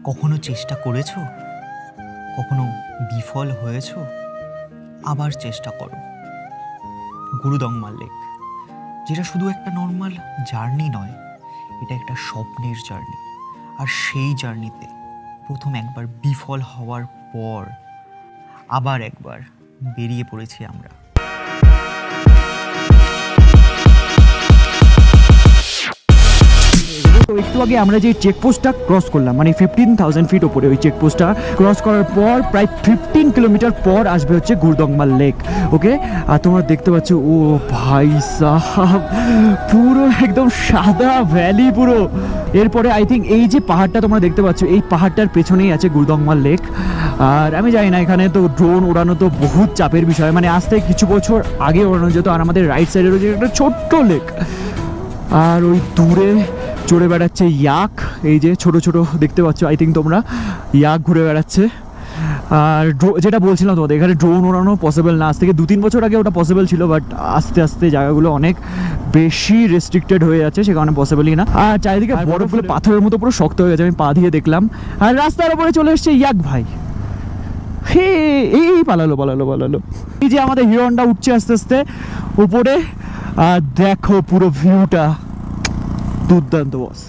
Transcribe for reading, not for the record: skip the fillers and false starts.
কখনো চেষ্টা করেছো, কখনো বিফল হয়েছো, আবার চেষ্টা করো। গুরুদংমা লেক, যেটা শুধু একটা নর্মাল জার্নি নয়, এটা একটা স্বপ্নের জার্নি। আর সেই জার্নিতে প্রথম একবার বিফল হওয়ার পর আবার একবার বেরিয়ে পড়েছি আমরা। তো একটু আগে আমরা যে চেকপোস্টটা ক্রস করলাম, মানে 15,000 ফিট ওপরে, ওই চেকপোস্টটা ক্রস করার পর প্রায় 15 কিলোমিটার পর আসবে হচ্ছে গুরদংমা লেক। ওকে, আর তোমরা দেখতে পাচ্ছ, ও ভাই সাহাব, পুরো একদম সাদা ভ্যালি পুরো। এরপরে আই থিঙ্ক এই যে পাহাড়টা তোমরা দেখতে পাচ্ছ, এই পাহাড়টার পেছনেই আছে গুরদংমা লেক। আর আমি জানি না, এখানে তো ড্রোন ওড়ানো তো বহুত চাপের বিষয়, মানে আজ থেকে কিছু বছর আগে ওড়ানো যেত। আর আমাদের রাইট সাইডে রয়েছে একটা ছোট্ট লেক, আর ওই দূরে চড়ে বেড়াচ্ছে ইয়াক। এই যে ছোট ছোট দেখতে পাচ্ছ, আই থিঙ্ক তোমরা, ইয়াক ঘুরে বেড়াচ্ছে। আর যেটা বলছিলাম তোমাদের, এখানে ড্রোন ওড়ানো পসিবল না, আজ থেকে 2-3 বছর আগে ওটা পসিবল ছিল, বাট আস্তে আস্তে জায়গাগুলো অনেক বেশি রেস্ট্রিক্টেড হয়ে যাচ্ছে, সে কারণে পসিবলই না। আর চারিদিকে বরফগুলো পাথরের মতো পুরো শক্ত হয়ে গেছে, আমি পা দিয়ে দেখলাম। আর রাস্তার উপরে চলে এসছে ইয়াক ভাই। হে, এই পালালো। এই যে আমাদের হিরো হন্ডা উঠছে আস্তে আস্তে উপরে, আর দেখো পুরো ভিউটা দুর্দান্ত বস।